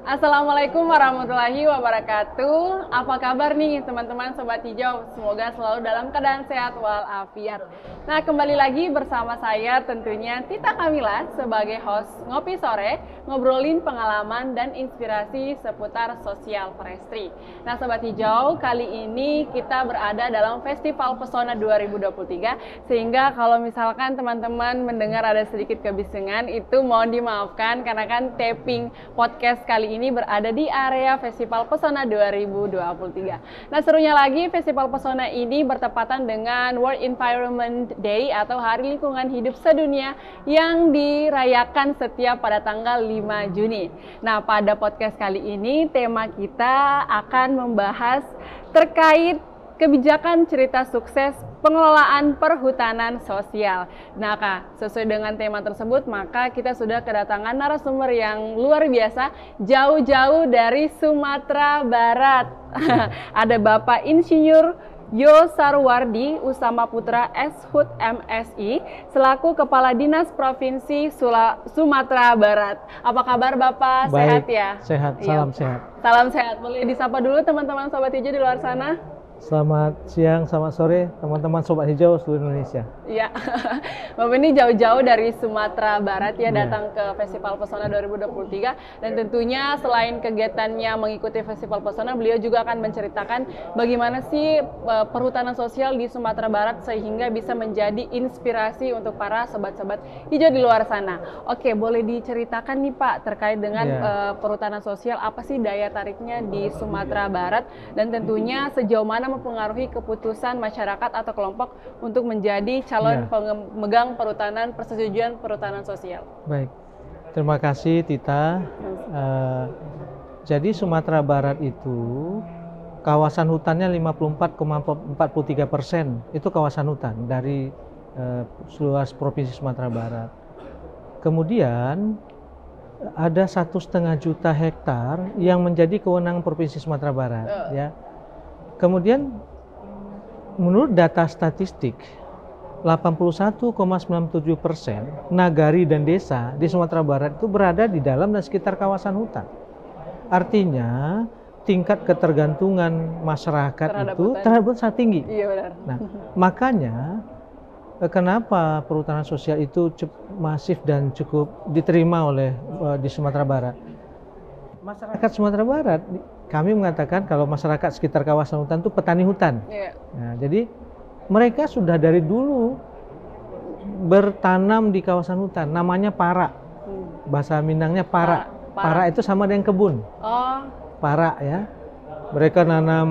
Assalamualaikum warahmatullahi wabarakatuh. Apa kabar nih teman-teman Sobat Hijau? Semoga selalu dalam keadaan sehat walafiat. Nah, kembali lagi bersama saya tentunya Tita Kamila sebagai host Ngopi Sore, ngobrolin pengalaman dan inspirasi seputar sosial forestry. Nah, Sobat Hijau, kali ini kita berada dalam Festival Pesona 2023, sehingga kalau misalkan teman-teman mendengar ada sedikit kebisingan, itu mohon dimaafkan karena kan taping podcast kali ini berada di area Festival Pesona 2023. Nah, serunya lagi Festival Pesona ini bertepatan dengan World Environment Day atau Hari Lingkungan Hidup Sedunia yang dirayakan setiap pada tanggal 5 Juni. Nah, pada podcast kali ini tema kita akan membahas terkait kebijakan cerita sukses pengelolaan perhutanan sosial. Nah, Kak, sesuai dengan tema tersebut, maka kita sudah kedatangan narasumber yang luar biasa, jauh-jauh dari Sumatera Barat. Ada Bapak Insinyur Yo Sarwardi Usama Putra SHUT MSI selaku Kepala Dinas Provinsi Sumatera Barat. Apa kabar Bapak? Baik, Sehat ya? sehat, salam sehat. Salam sehat. Boleh disapa dulu teman-teman Sobat Hijau di luar sana? Selamat siang, selamat sore teman-teman Sobat Hijau seluruh Indonesia. Iya, Bapak ini jauh-jauh dari Sumatera Barat ya, datang ke Festival Pesona 2023, dan tentunya selain kegiatannya mengikuti Festival Pesona, beliau juga akan menceritakan bagaimana sih perhutanan sosial di Sumatera Barat sehingga bisa menjadi inspirasi untuk para sobat-sobat hijau di luar sana. Oke, boleh diceritakan nih Pak terkait dengan perhutanan sosial, apa sih daya tariknya di Sumatera Barat, dan tentunya sejauh mana mempengaruhi keputusan masyarakat atau kelompok untuk menjadi calon pemegang perhutanan, persetujuan perhutanan sosial. Baik, terima kasih Tita. Jadi Sumatera Barat itu kawasan hutannya 54,43% itu kawasan hutan dari seluas provinsi Sumatera Barat. Kemudian ada 1,5 juta hektar yang menjadi kewenangan provinsi Sumatera Barat. Ya. Kemudian menurut data statistik 81,97% nagari dan desa di Sumatera Barat itu berada di dalam dan sekitar kawasan hutan. Artinya tingkat ketergantungan masyarakat terhadap hutan sangat tinggi. Iya, benar. Nah, makanya kenapa perhutanan sosial itu masif dan cukup diterima oleh di Sumatera Barat. Masyarakat Sumatera Barat, kami mengatakan kalau masyarakat sekitar kawasan hutan itu petani hutan. Nah, jadi mereka sudah dari dulu bertanam di kawasan hutan, namanya para. Bahasa Minangnya para. Para itu sama dengan kebun. Para ya. Mereka nanam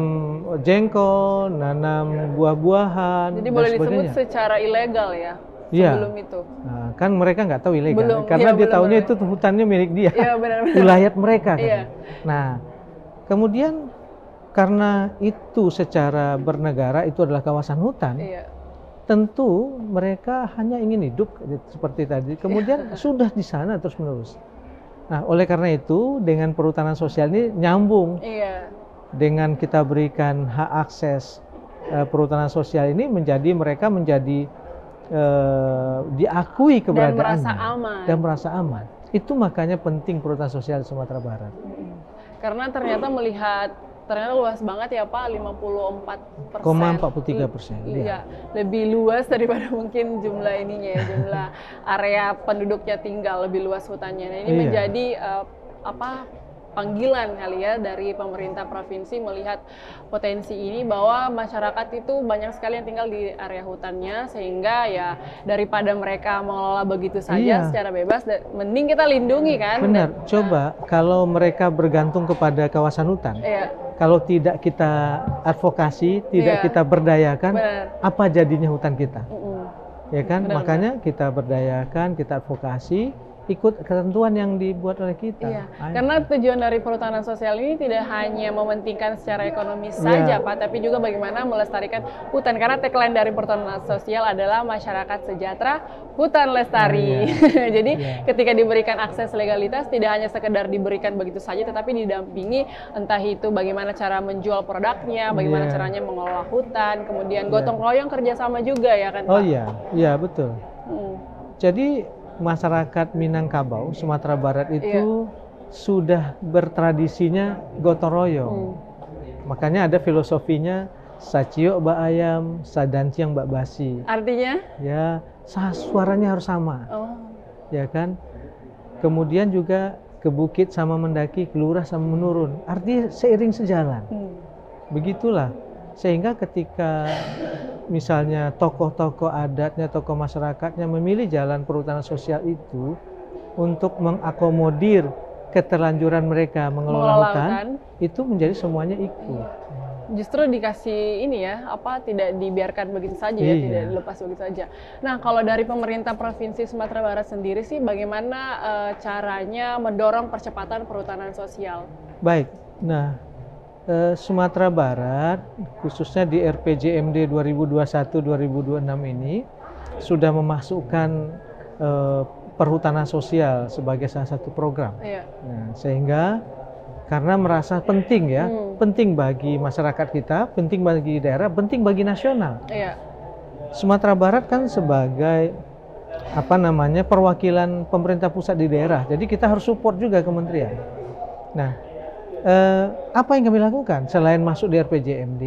jengkol, nanam buah-buahan. Jadi boleh disebut secara ilegal ya? Sebelum itu. Nah, kan mereka nggak tahu ilegal, karena dia tahunya itu hutannya milik dia, wilayah mereka. Kan? Nah, kemudian karena itu secara bernegara itu adalah kawasan hutan, tentu mereka hanya ingin hidup seperti tadi. Kemudian sudah di sana terus menerus. Nah, oleh karena itu dengan perhutanan sosial ini nyambung. Dengan kita berikan hak akses perhutanan sosial ini mereka menjadi diakui keberadaannya dan merasa aman. Itu makanya penting perhutanan sosial di Sumatera Barat. Karena ternyata ternyata luas banget ya Pak, 54%. Iya, lebih luas daripada mungkin jumlah ininya ya, jumlah area penduduknya tinggal, lebih luas hutannya. Nah, ini menjadi panggilan kali ya dari pemerintah provinsi melihat potensi ini bahwa masyarakat itu banyak sekali yang tinggal di area hutannya, sehingga ya daripada mereka mengelola begitu saja secara bebas, mending kita lindungi kan. Benar. Coba kalau mereka bergantung kepada kawasan hutan, kalau tidak kita advokasi, tidak kita berdayakan, apa jadinya hutan kita? Ya kan? Makanya kita berdayakan, kita advokasi, ikut ketentuan yang dibuat oleh kita. Karena tujuan dari perhutanan sosial ini tidak hanya mementingkan secara ekonomis saja Pak, tapi juga bagaimana melestarikan hutan. Karena tagline dari perhutanan sosial adalah masyarakat sejahtera, hutan lestari. Jadi ketika diberikan akses legalitas, tidak hanya sekedar diberikan begitu saja, tetapi didampingi entah itu bagaimana cara menjual produknya, bagaimana caranya mengelola hutan, kemudian gotong royong kerjasama juga ya kan Pak? Iya betul. Jadi masyarakat Minangkabau, Sumatera Barat itu sudah bertradisinya gotong royong. Makanya ada filosofinya sacio mbak ayam, sadanciang mbak basi. Artinya? Ya, suaranya harus sama. Ya kan? Kemudian juga ke bukit sama mendaki, ke lurah sama menurun. Artinya seiring sejalan. Begitulah. Sehingga ketika misalnya tokoh-tokoh adatnya, tokoh masyarakatnya memilih jalan perhutanan sosial itu untuk mengakomodir keterlanjuran mereka mengelola hutan, itu menjadi semuanya ikut. Justru dikasih ini ya, tidak dibiarkan begitu saja ya, tidak dilepas begitu saja. Nah, kalau dari pemerintah Provinsi Sumatera Barat sendiri sih, bagaimana caranya mendorong percepatan perhutanan sosial? Baik, nah Sumatera Barat, khususnya di RPJMD 2021-2026 ini, sudah memasukkan perhutanan sosial sebagai salah satu program. Nah, sehingga karena merasa penting ya, penting bagi masyarakat kita, penting bagi daerah, penting bagi nasional. Sumatera Barat kan sebagai perwakilan pemerintah pusat di daerah, jadi kita harus support juga kementerian. Nah, apa yang kami lakukan selain masuk di RPJMD,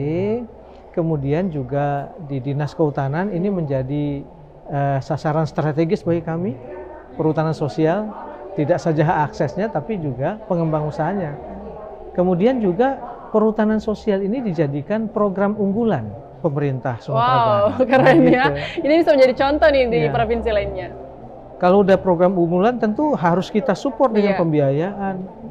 kemudian juga di Dinas Kehutanan ini menjadi sasaran strategis bagi kami. Perhutanan sosial tidak saja hak aksesnya tapi juga pengembang usahanya. Kemudian juga perhutanan sosial ini dijadikan program unggulan pemerintah Sumatera Barat. Wow, keren ya. Ini bisa menjadi contoh nih di provinsi lainnya. Kalau udah program unggulan tentu harus kita support dengan pembiayaan,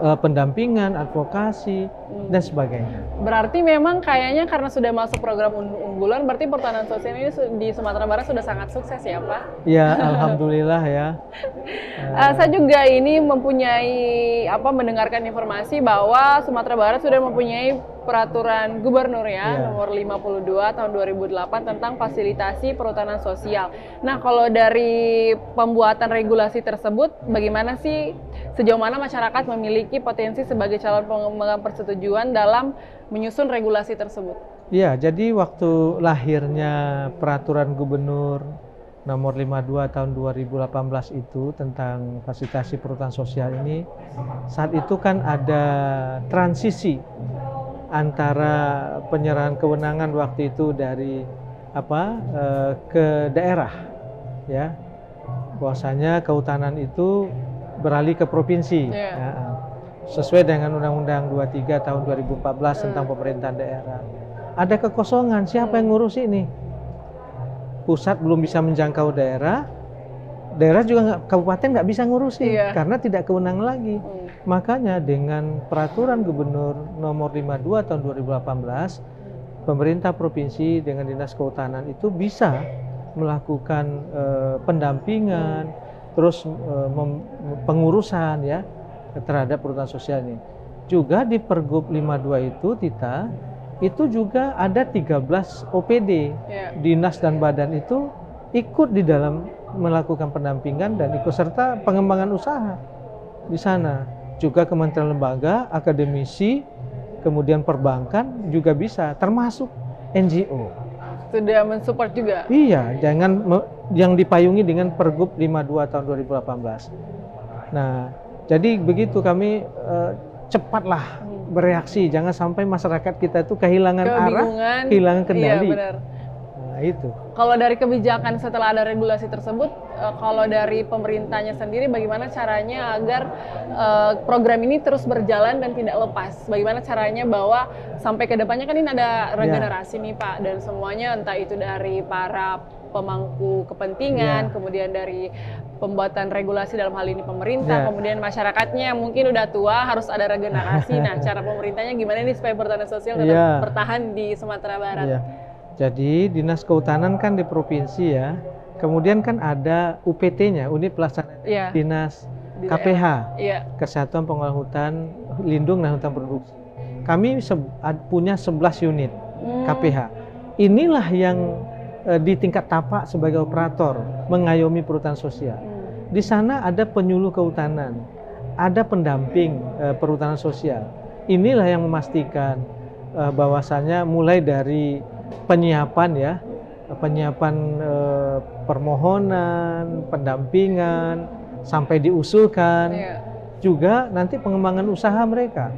pendampingan, advokasi, dan sebagainya. Berarti memang kayaknya karena sudah masuk program unggulan, berarti perhutanan sosial ini di Sumatera Barat sudah sangat sukses ya Pak? Ya, alhamdulillah ya. Saya juga ini mempunyai mendengarkan informasi bahwa Sumatera Barat sudah mempunyai peraturan gubernur nomor 52 tahun 2008 tentang fasilitasi perhutanan sosial. Nah, kalau dari pembuatan regulasi tersebut, bagaimana sih sejauh mana masyarakat memiliki potensi sebagai calon pemegang persetujuan dalam menyusun regulasi tersebut? Ya, jadi waktu lahirnya peraturan gubernur nomor 52 tahun 2018 itu tentang fasilitasi perhutanan sosial ini, saat itu kan ada transisi antara penyerahan kewenangan waktu itu dari ke daerah, ya, bahwasanya kehutanan itu beralih ke provinsi, sesuai dengan Undang-Undang 23 tahun 2014 tentang pemerintahan daerah. Ada kekosongan, siapa yang ngurus ini? Pusat belum bisa menjangkau daerah, daerah juga kabupaten nggak bisa ngurusin karena tidak kewenangan lagi. Makanya dengan peraturan gubernur nomor 52 tahun 2018, pemerintah provinsi dengan dinas kehutanan itu bisa melakukan pendampingan, terus pengurusan ya terhadap perhutanan sosial ini. Juga di Pergub 52 itu itu juga ada 13 OPD, dinas dan badan itu ikut di dalam melakukan pendampingan dan ikut serta pengembangan usaha di sana. Juga kementerian lembaga, akademisi, kemudian perbankan juga bisa, termasuk NGO. Sudah mensupport juga? Iya, jangan yang dipayungi dengan Pergub 52 tahun 2018. Nah, jadi begitu kami cepatlah bereaksi, jangan sampai masyarakat kita itu kehilangan arah, kehilangan kendali. Iya, benar. Nah, itu. Kalau dari kebijakan setelah ada regulasi tersebut, kalau dari pemerintahnya sendiri bagaimana caranya agar program ini terus berjalan dan tidak lepas? Bagaimana caranya bahwa sampai ke depannya kan ini ada regenerasi nih Pak, dan semuanya entah itu dari para pemangku kepentingan, kemudian dari pembuatan regulasi dalam hal ini pemerintah, kemudian masyarakatnya yang mungkin udah tua harus ada regenerasi. Nah, cara pemerintahnya gimana nih supaya perhutanan sosial tetap bertahan di Sumatera Barat? Jadi dinas kehutanan kan di provinsi ya, kemudian kan ada UPT-nya, unit pelaksana dinas KPH, Kesatuan Pengelola Hutan Lindung dan Hutan Produksi. Kami punya 11 unit KPH. Inilah yang di tingkat tapak sebagai operator mengayomi perhutanan sosial. Di sana ada penyuluh kehutanan, ada pendamping perhutanan sosial. Inilah yang memastikan bahwasannya mulai dari penyiapan permohonan, pendampingan sampai diusulkan. juga nanti pengembangan usaha mereka.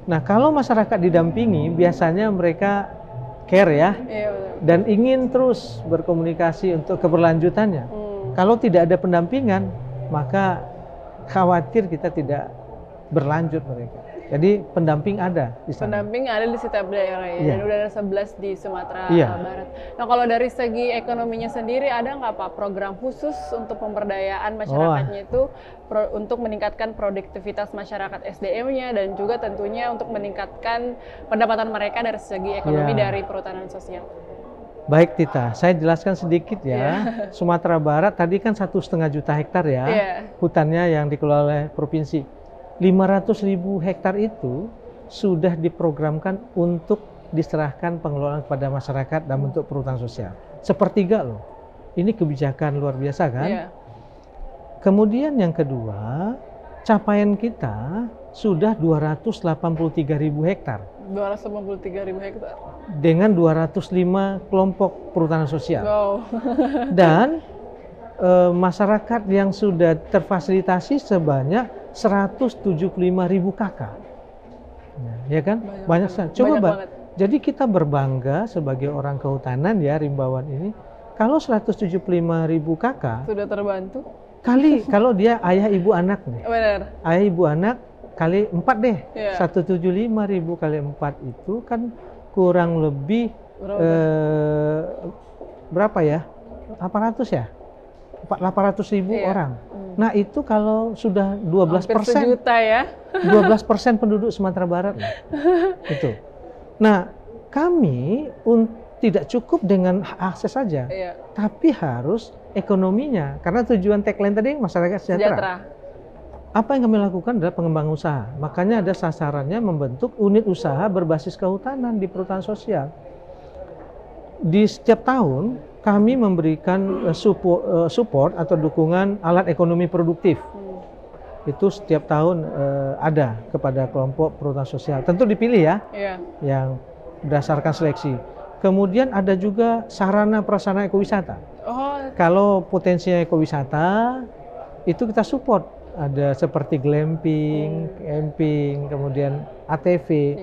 Nah, kalau masyarakat didampingi, biasanya mereka care ya, dan ingin terus berkomunikasi untuk keberlanjutannya. Kalau tidak ada pendampingan, maka khawatir kita tidak berlanjut mereka. Jadi pendamping ada di sana. Pendamping ada di setiap daerah ya, dan udah ada 11 di Sumatera Barat. Nah, kalau dari segi ekonominya sendiri, ada nggak Pak program khusus untuk pemberdayaan masyarakatnya itu untuk meningkatkan produktivitas masyarakat SDM-nya dan juga tentunya untuk meningkatkan pendapatan mereka dari segi ekonomi dari perhutanan sosial? Baik Tita, saya jelaskan sedikit ya. Sumatera Barat tadi kan 1,5 juta hektar ya, hutannya yang dikelola oleh provinsi. 500.000 hektar itu sudah diprogramkan untuk diserahkan pengelolaan kepada masyarakat dalam bentuk perhutanan sosial. Sepertiga loh. Ini kebijakan luar biasa kan? Kemudian yang kedua, capaian kita sudah 283.000 hektar. 283.000 hektar. Dengan 205 kelompok perhutanan sosial. Wow. Dan masyarakat yang sudah terfasilitasi sebanyak 175.000 KK, ya kan? Banyak sekali. Coba jadi kita berbangga sebagai orang kehutanan ya, Rimbawan ini, kalau 175.000 KK sudah terbantu. Kali kalau dia ayah ibu anak nih, ayah ibu anak kali 4 deh, 175.000 kali 4 itu kan kurang lebih berapa ya? 800 ya? 800.000 orang. Nah itu kalau sudah 12%, sejuta ya. 12% penduduk Sumatera Barat. Itu. Nah kami tidak cukup dengan akses saja, tapi harus ekonominya. Karena tujuan tagline tadi masyarakat sejahtera. Apa yang kami lakukan adalah pengembangan usaha. Makanya ada sasarannya membentuk unit usaha berbasis kehutanan di perhutanan sosial. Di setiap tahun kami memberikan support atau dukungan alat ekonomi produktif. Itu setiap tahun ada kepada kelompok perhutanan sosial. Tentu dipilih ya, yang berdasarkan seleksi. Kemudian ada juga sarana prasarana ekowisata. Kalau potensinya ekowisata, itu kita support. Ada seperti glamping, camping, kemudian ATV,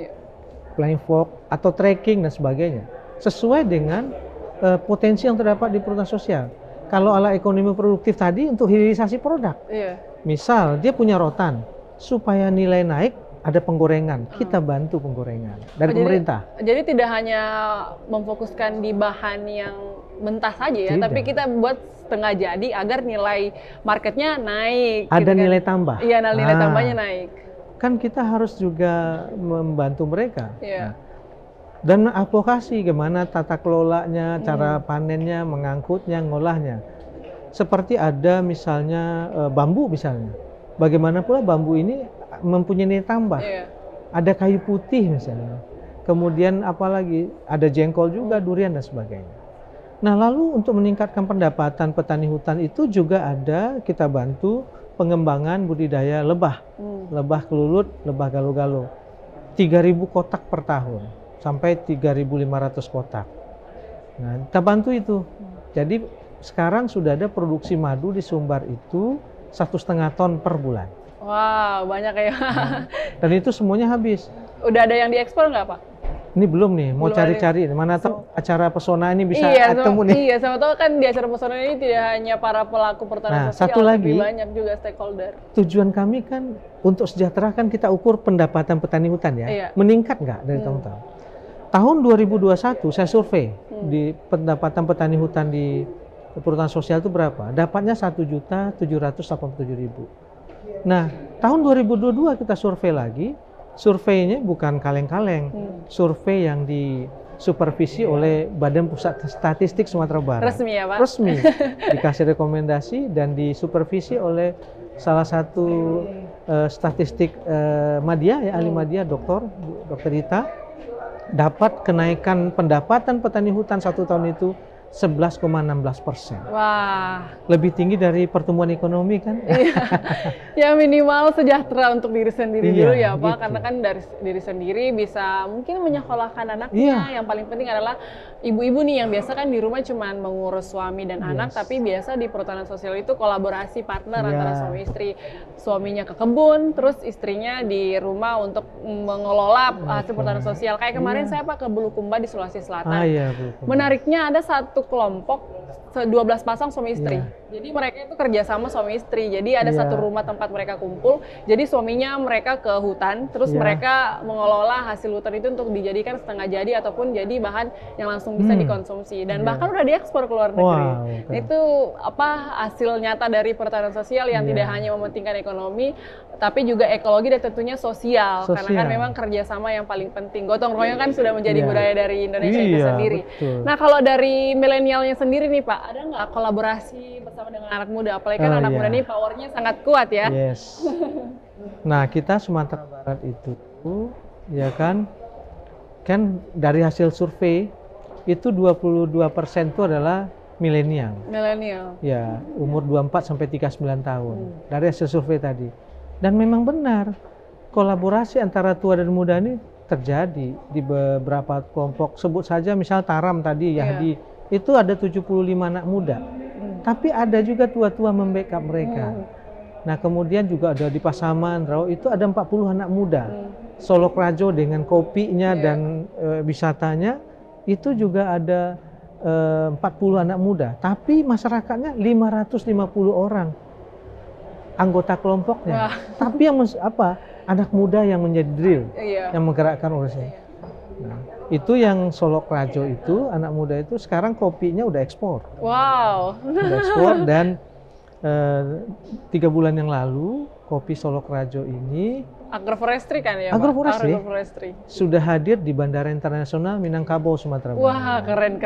flying fox, atau trekking dan sebagainya. Sesuai dengan potensi yang terdapat di perhutanan sosial. Kalau ala ekonomi produktif tadi untuk hilirisasi produk, misal dia punya rotan, supaya nilai naik ada penggorengan, kita bantu penggorengan dari pemerintah. Jadi tidak hanya memfokuskan di bahan yang mentah saja ya, tapi kita buat setengah jadi agar nilai marketnya naik. Ada gitu nilai kan? tambah. Iya, nilai tambahnya naik. Kan kita harus juga membantu mereka. Dan advokasi gimana tata kelolanya, cara panennya, mengangkutnya, ngolahnya. Seperti ada misalnya bambu misalnya. Bagaimana pula bambu ini mempunyai nilai tambah. Ada kayu putih misalnya. Kemudian apalagi ada jengkol juga, durian dan sebagainya. Nah, lalu untuk meningkatkan pendapatan petani hutan itu juga ada kita bantu pengembangan budidaya lebah. Lebah kelulut, lebah galuh-galuh. 3.000 kotak per tahun. Sampai 3.500 kotak. Nah, kita bantu itu. Jadi sekarang sudah ada produksi madu di Sumbar itu 1,5 ton per bulan. Wow, banyak ya. Dan itu semuanya habis. Udah ada yang diekspor nggak Pak? Ini belum nih, mau cari-cari. Mana tahu acara pesona ini bisa ketemu nih. Iya, sama tahu kan di acara pesona ini tidak hanya para pelaku perhutanan sosial, satu lagi, tapi banyak juga stakeholder. Tujuan kami kan untuk sejahtera kan kita ukur pendapatan petani hutan ya. Meningkat nggak dari tahun-tahun. Tahun 2021 saya survei di pendapatan petani hutan di perhutanan sosial itu berapa? Dapatnya 1.787.000. Nah, tahun 2022 kita survei lagi. Surveinya bukan kaleng-kaleng, survei yang disupervisi oleh Badan Pusat Statistik Sumatera Barat. Resmi ya Pak? Resmi, dikasih rekomendasi dan disupervisi oleh salah satu statistik media ya, ahli media, Dr. Rita, dapat kenaikan pendapatan petani hutan 1 tahun itu 11,16%. Wah. Lebih tinggi dari pertumbuhan ekonomi kan? Iya. Ya minimal sejahtera untuk diri sendiri dulu ya Pak, gitu. karena kan dari diri sendiri bisa mungkin menyekolahkan anaknya. Yang paling penting adalah ibu-ibu nih yang biasa kan di rumah cuma mengurus suami dan anak, tapi biasa di perhutanan sosial itu kolaborasi partner antara suami istri. Suaminya ke kebun, terus istrinya di rumah untuk mengelola hasil perhutanan sosial. Kayak kemarin saya Pak ke Bulukumba di Sulawesi Selatan. Menariknya ada satu kelompok 12 pasang suami istri. Jadi mereka itu kerjasama suami istri. Jadi ada satu rumah tempat mereka kumpul. Jadi suaminya mereka ke hutan, terus mereka mengelola hasil hutan itu untuk dijadikan setengah jadi ataupun jadi bahan yang langsung bisa dikonsumsi. Dan bahkan udah diekspor ke luar negeri. Itu hasil nyata dari perhutanan sosial yang tidak hanya mementingkan ekonomi, tapi juga ekologi dan tentunya sosial. Karena kan memang kerjasama yang paling penting. Gotong royong kan sudah menjadi budaya dari Indonesia itu sendiri. Betul. Nah kalau dari milenialnya sendiri nih Pak, ada nggak kolaborasi bersama dengan anak muda? Apalagi kan anak muda ini powernya sangat kuat ya. Nah kita Sumatera Barat itu ya kan dari hasil survei itu 22% itu adalah milenial. Ya, umur 24 sampai 39 tahun. Dari hasil survei tadi. Dan memang benar kolaborasi antara tua dan muda ini terjadi di beberapa kelompok. Sebut saja misal Taram tadi Yahdi. Itu ada 75 anak muda, tapi ada juga tua-tua membackup mereka. Nah kemudian juga ada di Pasaman, Rau, itu ada 40 anak muda. Solok Rajo dengan kopinya dan wisatanya, itu juga ada 40 anak muda. Tapi masyarakatnya 550 orang anggota kelompoknya. Tapi yang anak muda yang menjadi drill, yang menggerakkan urusnya. Nah, itu yang Solok Rajo itu, anak muda itu sekarang kopinya udah ekspor. Udah ekspor dan 3 bulan yang lalu kopi Solok Rajo ini agroforestry kan ya Pak? Agroforestry. Sudah hadir di Bandara Internasional Minangkabau, Sumatera Barat. Wah keren.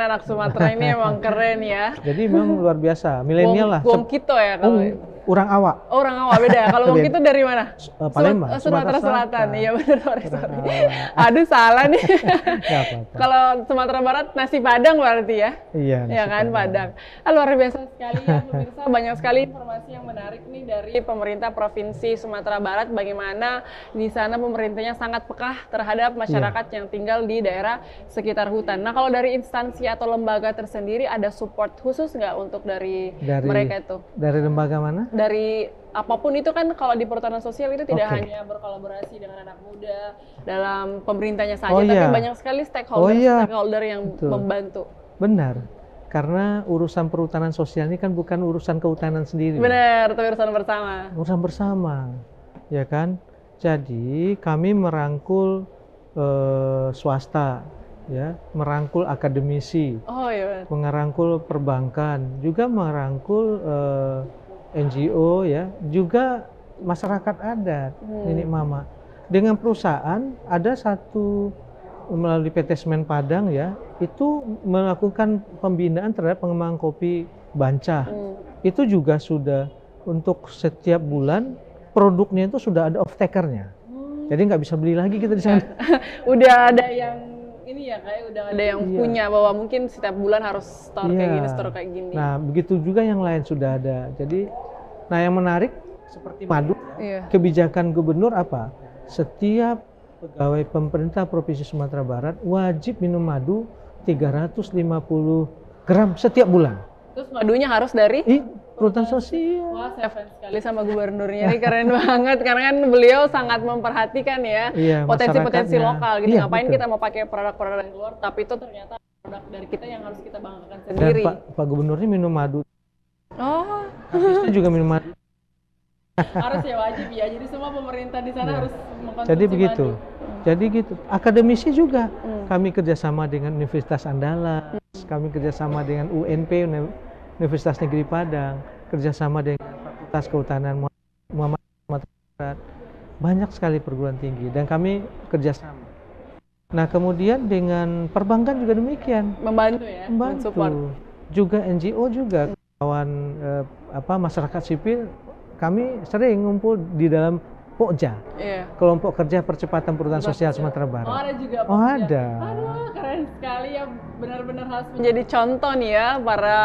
Anak Sumatera ini emang keren ya. Jadi memang luar biasa, milenial lah. Wong Kito ya kalau Orang Awak. Orang Awak beda. Kalau Wong Kito dari mana? Palembang. Sumatera Selatan. Iya benar, sorry. Aduh salah nih. Kalau Sumatera Barat nasi Padang berarti ya? Iya. Ya kan Padang. Luar biasa sekali ya pemirsa. Banyak sekali informasi yang menarik nih dari pemerintah Provinsi Sumatera Barat. Bagaimana di sana pemerintahnya sangat peka terhadap masyarakat yang tinggal di daerah sekitar hutan. Nah kalau dari instansi atau lembaga tersendiri ada support khusus nggak untuk dari mereka itu? Dari lembaga mana? Dari apapun itu kan kalau di perhutanan sosial itu tidak hanya berkolaborasi dengan anak muda dalam pemerintahnya saja, tapi banyak sekali stakeholder yang membantu. Benar. Karena urusan perhutanan sosial ini kan bukan urusan kehutanan sendiri. Benar, tapi urusan bersama. Urusan bersama. Ya kan? Jadi kami merangkul swasta, ya, merangkul akademisi, merangkul perbankan, juga merangkul NGO, ya, juga masyarakat adat, nenek mama. Dengan perusahaan ada satu melalui PT Semen Padang, ya, itu melakukan pembinaan terhadap pengembangan kopi Banca. Itu juga sudah untuk setiap bulan produknya itu sudah ada off-takernya. Jadi nggak bisa beli lagi kita di sana. Udah ada yang ini ya, kayak udah ada yang punya bahwa mungkin setiap bulan harus store kayak gini, store kayak gini. Nah, begitu juga yang lain sudah ada. Jadi, nah yang menarik seperti madu, kebijakan gubernur apa? Setiap pegawai pemerintah Provinsi Sumatera Barat wajib minum madu 350 gram setiap bulan. Terus madunya harus dari perhutanan sosial. Wah, saya fans sekali sama gubernurnya, ini keren banget karena kan beliau sangat memperhatikan ya potensi-potensi lokal gitu. Ngapain kita mau pakai produk-produk dari luar, tapi itu ternyata produk dari kita yang harus kita banggakan sendiri. Dan Pak Gubernurnya minum madu. Habis itu juga minum madu. Harus ya, wajib ya. Jadi semua pemerintah di sana harus mengkonsumsi Jadi begitu. madu. Jadi gitu. Akademisi juga. Kami kerjasama dengan Universitas Andalas, kami kerjasama dengan UNP, Universitas Negeri Padang, kerjasama dengan Fakultas Kehutanan Muhammad Barat. Banyak sekali perguruan tinggi dan kami kerjasama. Nah kemudian dengan perbankan juga demikian. Membantu ya. Membantu. Juga NGO juga, kawan masyarakat sipil. Kami sering ngumpul di dalam POKJA, Kelompok Kerja Percepatan Perhutanan Sosial Sumatera Barat. Oh, ada juga POKJA. Oh, ada. Aduh, keren sekali ya, benar-benar harus menjadi contoh nih ya para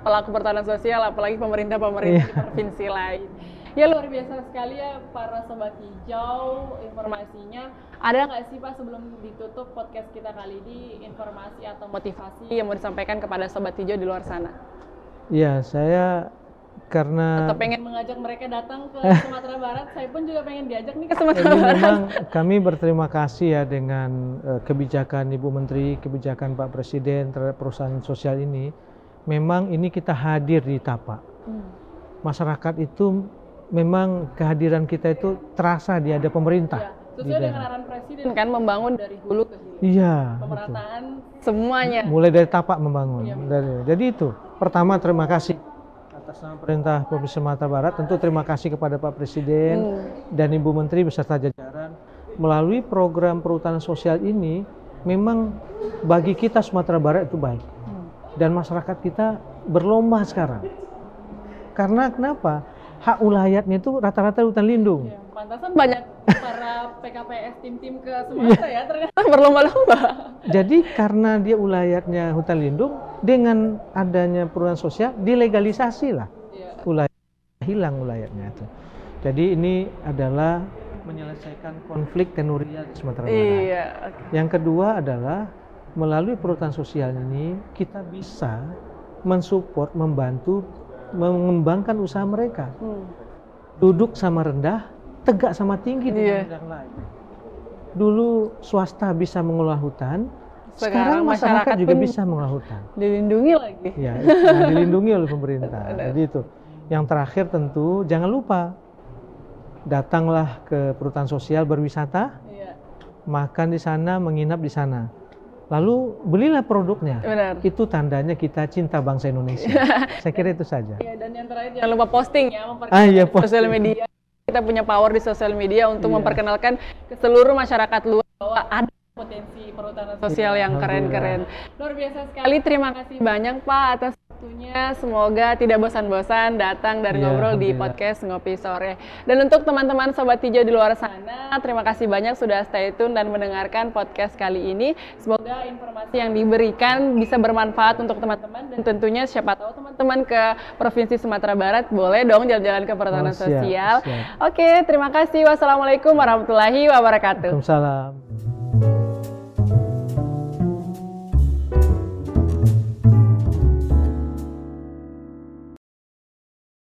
pelaku perhutanan sosial, apalagi pemerintah-pemerintah di provinsi lain. Ya luar biasa sekali ya para Sobat Hijau informasinya. Ada nggak sih Pak sebelum ditutup podcast kita kali ini informasi atau motivasi yang mau disampaikan kepada Sobat Hijau di luar sana? Ya, saya karena atau pengen mengajak mereka datang ke Sumatera Barat, saya pun juga pengen diajak nih ke Sumatera Barat. Memang kami berterima kasih ya dengan kebijakan Ibu Menteri, kebijakan Pak Presiden terhadap perusahaan sosial ini. Memang ini kita hadir di Tapak. Masyarakat itu memang kehadiran kita itu terasa di ada pemerintah. Sesuai dengan arahan Presiden kan membangun dari hulu ke hilir. Iya. Pemerataan semuanya. Mulai dari Tapak membangun. Jadi itu. Pertama terima kasih atas nama Pemerintah Provinsi Sumatera Barat, tentu terima kasih kepada Pak Presiden dan Ibu Menteri beserta jajaran. Melalui program perhutanan sosial ini, memang bagi kita Sumatera Barat itu baik. Dan masyarakat kita berlomba sekarang. Karena kenapa? Hak ulayatnya itu rata-rata hutan lindung. Ya, pantasan banyak para PKPS tim-tim ke Sumatera ya, ternyata berlomba-lomba. Jadi karena dia ulayatnya hutan lindung, dengan adanya perhutanan sosial dilegalisasi lah. Ulayat hilang ulayatnya itu. Jadi ini adalah menyelesaikan konflik tenurial di Sumatera Barat. Yang kedua adalah melalui perhutanan sosial ini kita bisa mensupport, membantu mengembangkan usaha mereka. Duduk sama rendah, tegak sama tinggi dengan bidang lain. Dulu swasta bisa mengelola hutan, sekarang masyarakat juga bisa mengelola hutan. Dilindungi lagi. Ya, dilindungi oleh pemerintah. Jadi itu. Yang terakhir tentu jangan lupa datanglah ke perhutanan sosial berwisata, makan di sana, menginap di sana. Lalu belilah produknya. Benar. Itu tandanya kita cinta bangsa Indonesia. Saya kira itu saja. Ya, dan yang terakhir jangan lupa posting ya, memperkenalkan sosial media. Kita punya power di sosial media untuk memperkenalkan ke seluruh masyarakat luas bahwa ada potensi perhutanan sosial yang keren-keren. Luar biasa sekali. Terima kasih banyak Pak atas waktunya. Semoga tidak bosan-bosan datang dan ngobrol di podcast Ngopi Sore. Dan untuk teman-teman Sobat Hijau di luar sana, terima kasih banyak sudah stay tune dan mendengarkan podcast kali ini. Semoga informasi yang diberikan bisa bermanfaat untuk teman-teman, dan tentunya siapa tahu teman-teman ke Provinsi Sumatera Barat boleh dong jalan-jalan ke perhutanan sosial. Oke, terima kasih. Wassalamualaikum warahmatullahi wabarakatuh. Waalaikumsalam.